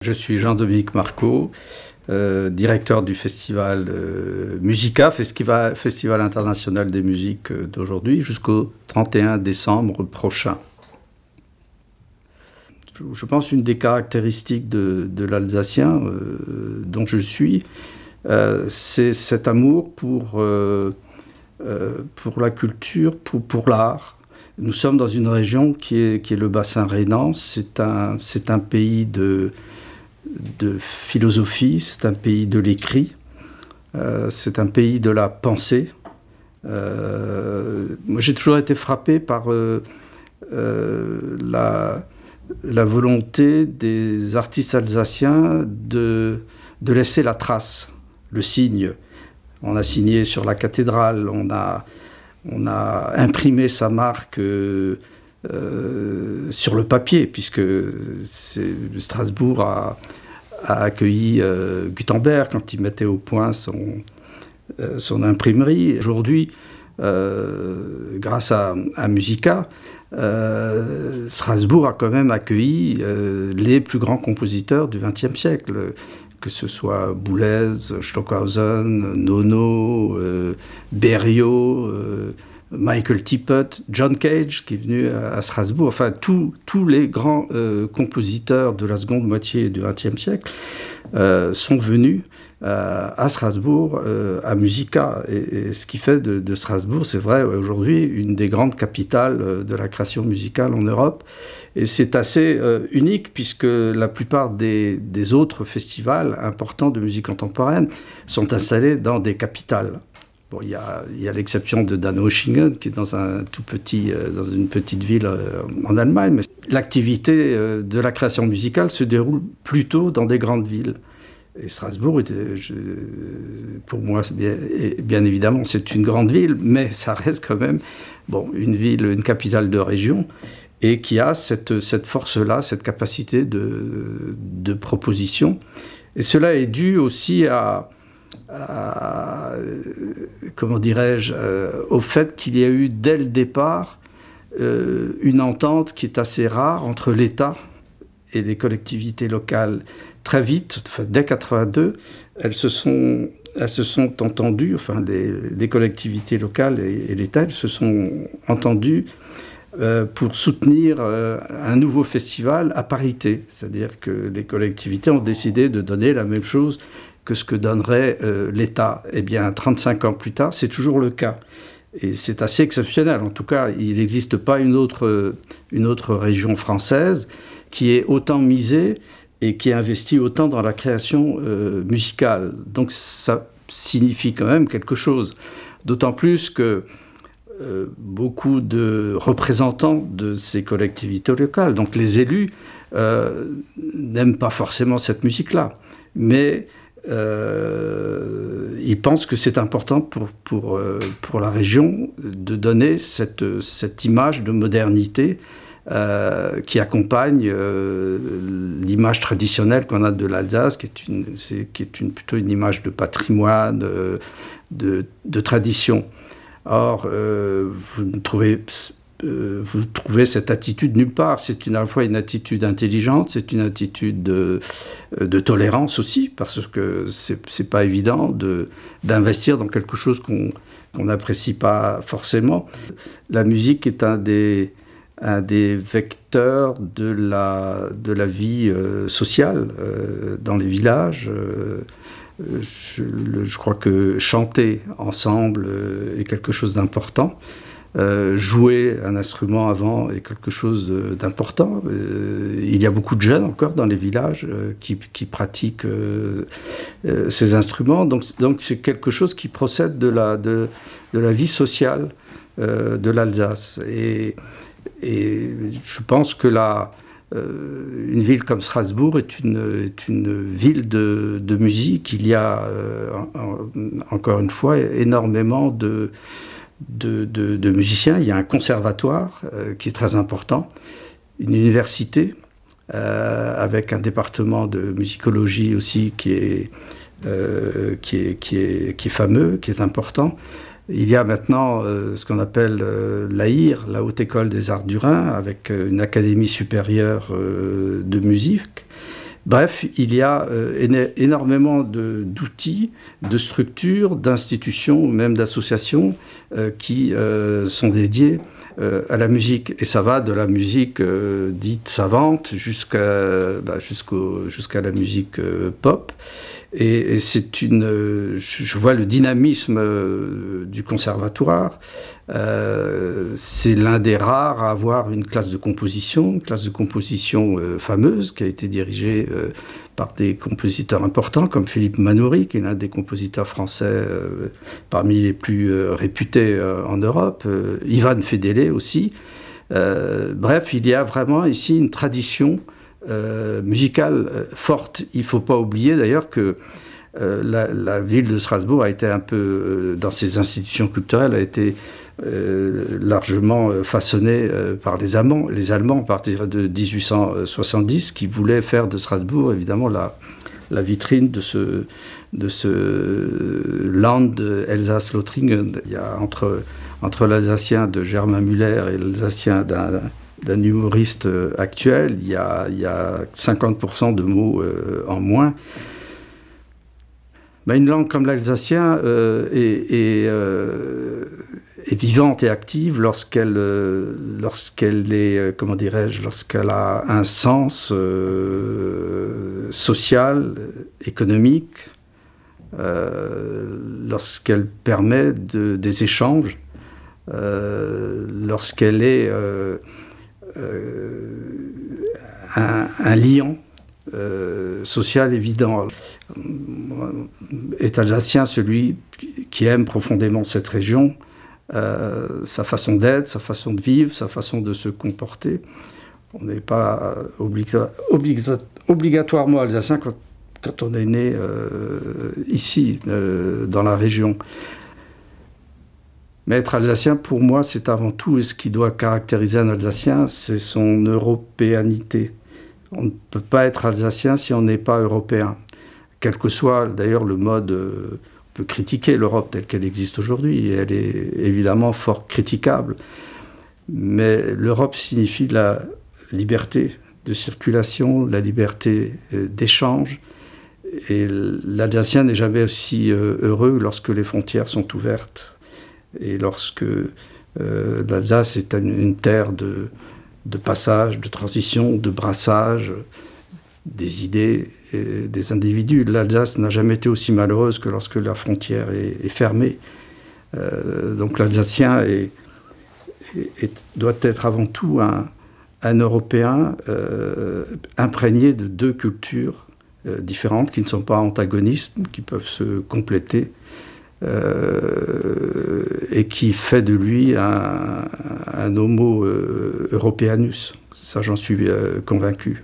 Je suis Jean-Dominique Marcot, directeur du festival Musica, Festival international des musiques d'aujourd'hui, jusqu'au 31 décembre prochain. Je pense une des caractéristiques de l'Alsacien dont je suis, c'est cet amour pour la culture, pour l'art. Nous sommes dans une région qui est le bassin rhénan. C'est un pays de philosophie, c'est un pays de l'écrit, c'est un pays de la pensée. Moi, j'ai toujours été frappé par la volonté des artistes alsaciens de laisser la trace, le signe. On a signé sur la cathédrale, on a imprimé sa marque sur le papier, puisque Strasbourg a accueilli Gutenberg quand il mettait au point son imprimerie. Aujourd'hui, grâce à Musica, Strasbourg a quand même accueilli les plus grands compositeurs du XXe siècle, que ce soit Boulez, Stockhausen, Nono, Berio, Michael Tippett, John Cage, qui est venu à Strasbourg, enfin tous les grands compositeurs de la seconde moitié du XXe siècle sont venus à Strasbourg, à Musica. Et ce qui fait de Strasbourg, c'est vrai, aujourd'hui, une des grandes capitales de la création musicale en Europe. Et c'est assez unique, puisque la plupart des autres festivals importants de musique contemporaine sont installés dans des capitales. Bon, il y a l'exception de Dannhauchingen, qui est dans dans une petite ville en Allemagne. Mais l'activité de la création musicale se déroule plutôt dans des grandes villes. Et Strasbourg, pour moi, bien évidemment, c'est une grande ville, mais ça reste quand même une capitale de région, et qui a cette force-là, cette capacité de proposition. Et cela est dû aussi comment dirais-je, au fait qu'il y a eu dès le départ une entente qui est assez rare entre l'État et les collectivités locales. Très vite, dès 1982, elles se sont entendues, enfin les collectivités locales et l'État, elles se sont entendues pour soutenir un nouveau festival à parité. C'est-à-dire que les collectivités ont décidé de donner la même chose que ce que donnerait l'État. Eh bien, 35 ans plus tard, c'est toujours le cas. Et c'est assez exceptionnel. En tout cas, il n'existe pas une autre région française qui est autant misée et qui investit autant dans la création musicale. Donc ça signifie quand même quelque chose. D'autant plus que beaucoup de représentants de ces collectivités locales, donc les élus, n'aiment pas forcément cette musique-là. Mais ils pensent que c'est important pour la région de donner cette image de modernité qui accompagne l'image traditionnelle qu'on a de l'Alsace, qui est plutôt une image de patrimoine, de tradition. Or, vous trouvez cette attitude nulle part. C'est à la fois une attitude intelligente, c'est une attitude de tolérance aussi, parce que c'est pas évident d'investir dans quelque chose qu'on n'apprécie pas forcément. La musique est un des vecteurs de la vie sociale dans les villages. Je crois que chanter ensemble est quelque chose d'important. Jouer un instrument avant est quelque chose d'important. Il y a beaucoup de jeunes encore dans les villages qui pratiquent ces instruments. Donc c'est quelque chose qui procède de la vie sociale de l'Alsace. Et je pense que une ville comme Strasbourg est une ville de musique. Il y a, encore une fois, énormément de musiciens. Il y a un conservatoire qui est très important, une université avec un département de musicologie aussi qui est fameux, qui est important. Il y a maintenant ce qu'on appelle l'AIR, la Haute École des Arts du Rhin, avec une académie supérieure de musique. Bref, il y a énormément d'outils, de structures, d'institutions, même d'associations qui sont dédiées à la musique. Et ça va de la musique dite savante jusqu'à la musique pop. Et c'est je vois le dynamisme du conservatoire. C'est l'un des rares à avoir une classe de composition fameuse qui a été dirigée par des compositeurs importants comme Philippe Manoury, qui est l'un des compositeurs français parmi les plus réputés en Europe, Ivan Fedele aussi. Bref, il y a vraiment ici une tradition musicale forte. Il ne faut pas oublier d'ailleurs que la ville de Strasbourg a été un peu, dans ses institutions culturelles, a été largement façonnée par les Allemands à partir de 1870, qui voulaient faire de Strasbourg évidemment la vitrine de ce Land Elsass-Lothringen. Il y a entre l'alsacien de Germain Müller et l'alsacien d'un humoriste actuel, il y a 50% de mots en moins. Mais une langue comme l'alsacien est vivante et active lorsqu'elle est, comment dirais-je, lorsqu'elle a un sens social, économique, lorsqu'elle permet des échanges, lorsqu'elle est un liant social évident. Est alsacien celui qui aime profondément cette région, sa façon d'être, sa façon de vivre, sa façon de se comporter. On n'est pas obligatoirement alsacien quand on est né ici, dans la région. Mais être alsacien, pour moi, c'est avant tout, et ce qui doit caractériser un alsacien, c'est son européanité. On ne peut pas être alsacien si on n'est pas européen. Quel que soit d'ailleurs le mode, on peut critiquer l'Europe telle qu'elle existe aujourd'hui, et elle est évidemment fort critiquable. Mais l'Europe signifie la liberté de circulation, la liberté d'échange. Et l'Alsacien n'est jamais aussi heureux lorsque les frontières sont ouvertes. Et lorsque l'Alsace est une terre de passage, de transition, de brassage des idées et des individus. L'Alsace n'a jamais été aussi malheureuse que lorsque la frontière est fermée. Donc l'Alsacien doit être avant tout un Européen imprégné de deux cultures différentes qui ne sont pas antagonistes, qui peuvent se compléter. Et qui fait de lui un homo europeanus. Ça, j'en suis convaincu.